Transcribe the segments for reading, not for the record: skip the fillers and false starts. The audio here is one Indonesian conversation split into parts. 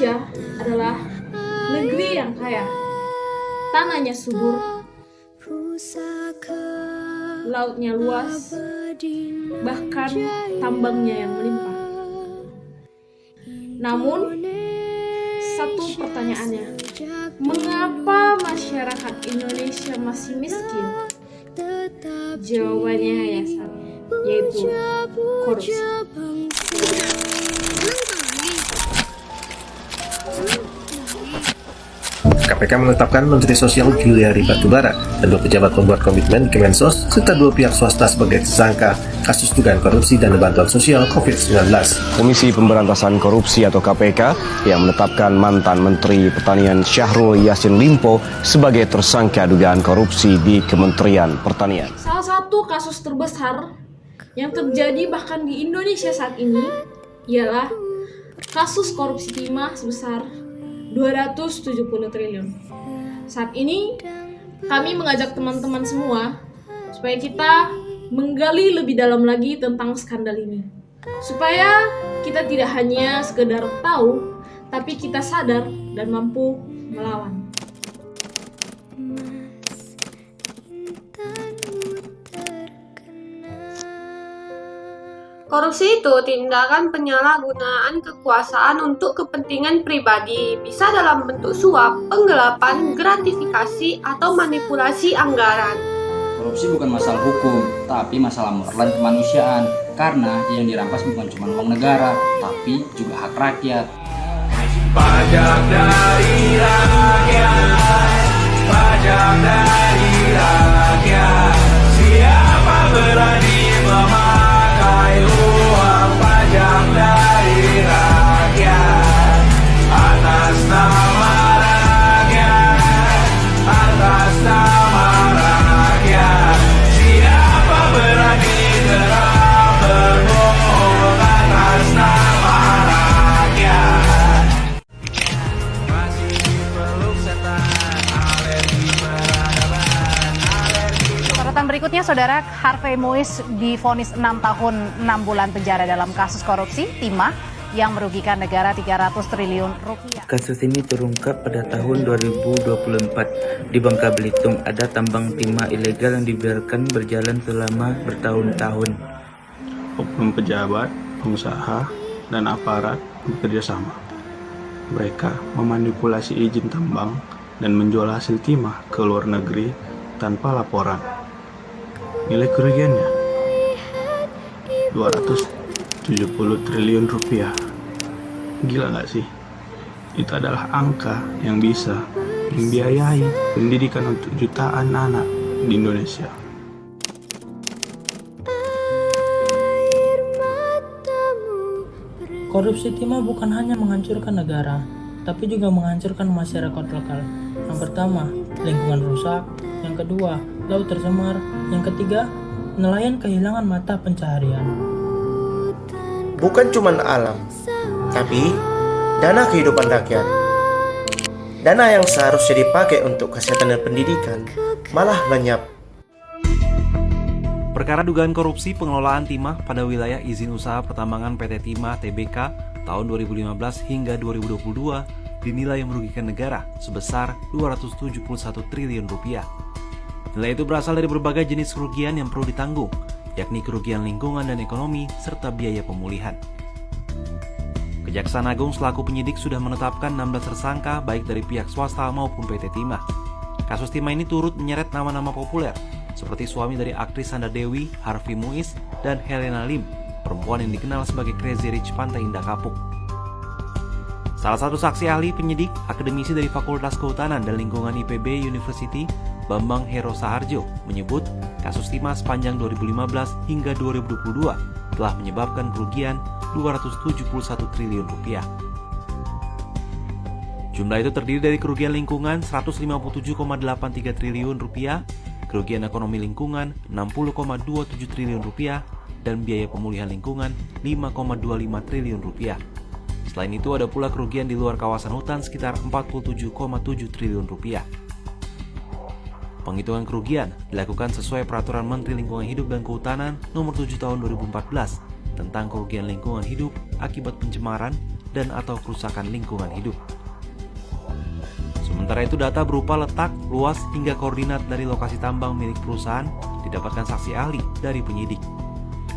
Indonesia adalah negeri yang kaya. Tanahnya subur, lautnya luas, bahkan tambangnya yang melimpah. Namun, satu pertanyaannya, mengapa masyarakat Indonesia masih miskin? Jawabannya hanya satu, yaitu korupsi. KPK menetapkan Menteri Sosial Juliari Batubara dan 2 pejabat pembuat komitmen di Kemensos serta 2 pihak swasta sebagai tersangka kasus dugaan korupsi dana bantuan sosial COVID-19. Komisi Pemberantasan Korupsi atau KPK yang menetapkan mantan Menteri Pertanian Syahrul Yassin Limpo sebagai tersangka dugaan korupsi di Kementerian Pertanian. Salah satu kasus terbesar yang terjadi bahkan di Indonesia saat ini ialah kasus korupsi timah sebesar 270 triliun. Saat ini kami mengajak teman-teman semua supaya kita menggali lebih dalam lagi tentang skandal ini. Supaya kita tidak hanya sekedar tahu, tapi kita sadar dan mampu melawan. Korupsi itu tindakan penyalahgunaan kekuasaan untuk kepentingan pribadi, bisa dalam bentuk suap, penggelapan, gratifikasi, atau manipulasi anggaran. Korupsi bukan masalah hukum, tapi masalah moral dan kemanusiaan. Karena yang dirampas bukan cuma uang negara, tapi juga hak rakyat. Pajak dari rakyat, pajak dari rakyat. Siapa berani memakai uang pajak dari rakyat atas nama rakyat, atas nama rakyat. Siapa berani terang berbohong atas nama rakyat. Masih dipeluk setan, alergi peradaban, alergi. Sorotan berikutnya, Saudara, Harvey Muiz divonis 6 tahun 6 bulan penjara dalam kasus korupsi timah yang merugikan negara 300 triliun rupiah. Kasus ini terungkap pada tahun 2024. Di Bangka Belitung ada tambang timah ilegal yang dibiarkan berjalan selama bertahun-tahun. Oknum pejabat, pengusaha, dan aparat bekerja sama. Mereka memanipulasi izin tambang dan menjual hasil timah ke luar negeri tanpa laporan. Nilai kerugiannya 270 triliun rupiah. Gila nggak sih? Itu adalah angka yang bisa membiayai pendidikan untuk jutaan anak di Indonesia. Korupsi timah bukan hanya menghancurkan negara, tapi juga menghancurkan masyarakat lokal. Yang pertama, lingkungan rusak. Yang kedua, laut tercemar. Yang ketiga, nelayan kehilangan mata pencaharian. Bukan cuma alam, tapi dana kehidupan rakyat. Dana yang seharusnya dipakai untuk kesehatan dan pendidikan malah lenyap. Perkara dugaan korupsi pengelolaan timah pada wilayah izin usaha pertambangan PT Timah Tbk tahun 2015 hingga 2022 dinilai merugikan negara sebesar 271 triliun rupiah. Nilai itu berasal dari berbagai jenis kerugian yang perlu ditanggung, yakni kerugian lingkungan dan ekonomi serta biaya pemulihan. Kejaksaan Agung selaku penyidik sudah menetapkan 16 tersangka baik dari pihak swasta maupun PT Timah. Kasus timah ini turut menyeret nama-nama populer seperti suami dari aktris Sandra Dewi, Harvey Muiz, dan Helena Lim, perempuan yang dikenal sebagai Crazy Rich Pantai Indah Kapuk. Salah satu saksi ahli penyidik, akademisi dari Fakultas Kehutanan dan Lingkungan IPB University, Bambang Hero Saharjo, menyebut kasus timah sepanjang 2015 hingga 2022 telah menyebabkan kerugian 271 triliun rupiah. Jumlah itu terdiri dari kerugian lingkungan 157,83 triliun rupiah, kerugian ekonomi lingkungan 60,27 triliun rupiah, dan biaya pemulihan lingkungan 5,25 triliun rupiah. Selain itu ada pula kerugian di luar kawasan hutan sekitar 47,7 triliun rupiah. Penghitungan kerugian dilakukan sesuai Peraturan Menteri Lingkungan Hidup dan Kehutanan Nomor 7 Tahun 2014 tentang kerugian lingkungan hidup akibat pencemaran, dan atau kerusakan lingkungan hidup. Sementara itu data berupa letak, luas, hingga koordinat dari lokasi tambang milik perusahaan didapatkan saksi ahli dari penyidik.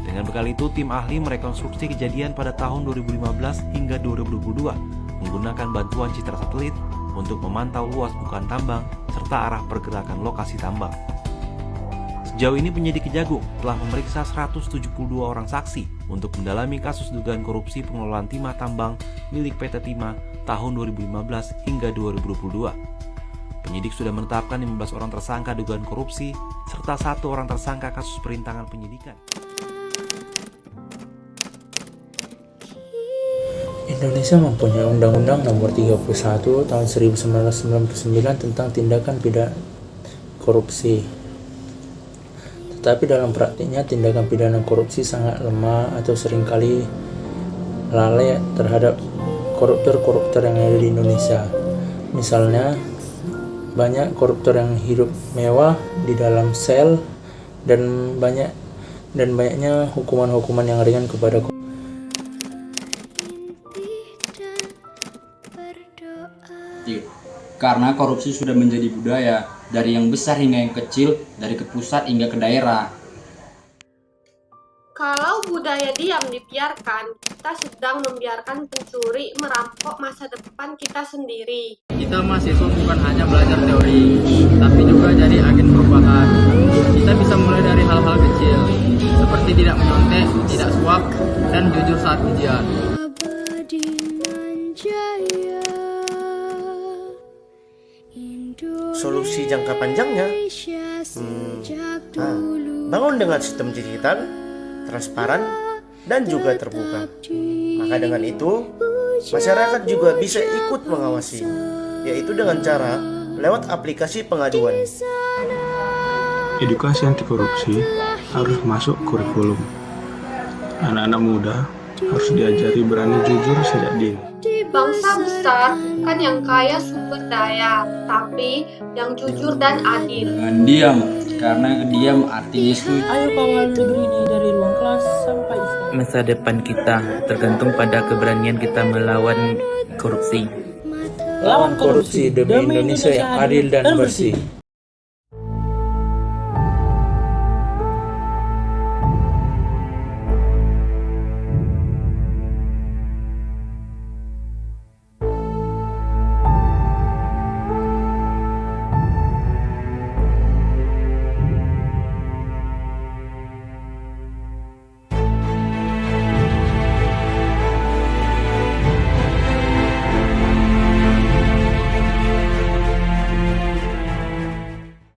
Dengan bekal itu, tim ahli merekonstruksi kejadian pada tahun 2015 hingga 2022 menggunakan bantuan citra satelit untuk memantau luas bukaan tambang serta arah pergerakan lokasi tambang. Sejauh ini penyidik Kejagung telah memeriksa 172 orang saksi untuk mendalami kasus dugaan korupsi pengelolaan timah tambang milik PT Timah tahun 2015 hingga 2022. Penyidik sudah menetapkan 15 orang tersangka dugaan korupsi serta 1 orang tersangka kasus perintangan penyidikan. Indonesia mempunyai Undang-Undang Nomor 31 Tahun 1999 tentang tindakan pidana korupsi. Tetapi dalam praktiknya tindakan pidana korupsi sangat lemah atau seringkali lalai terhadap koruptor-koruptor yang ada di Indonesia. Misalnya, banyak koruptor yang hidup mewah di dalam sel dan banyaknya hukuman-hukuman yang ringan kepada koruptor. Karena korupsi sudah menjadi budaya, dari yang besar hingga yang kecil, dari ke pusat hingga ke daerah. Kalau budaya diam dibiarkan, kita sedang membiarkan pencuri merampok masa depan kita sendiri. Kita mahasiswa bukan hanya belajar teori, tapi juga jadi agen perubahan. Kita bisa mulai dari hal-hal kecil, seperti tidak menyontek, tidak suap, dan jujur saat ujian. Solusi jangka panjangnya, bangun dengan sistem digital, transparan, dan juga terbuka. Maka dengan itu, masyarakat juga bisa ikut mengawasi, yaitu dengan cara lewat aplikasi pengaduan. Edukasi anti korupsi harus masuk kurikulum. Anak-anak muda harus diajari berani jujur sejak dini. Bangsa besar kan yang kaya sumber daya, tapi yang jujur dan adil. Jangan diam, karena diam artinya setuju. Ayo kawal negeri ini dari ruang kelas sampai istana. Masa depan kita tergantung pada keberanian kita melawan korupsi. Lawan korupsi demi Indonesia yang adil dan bersih.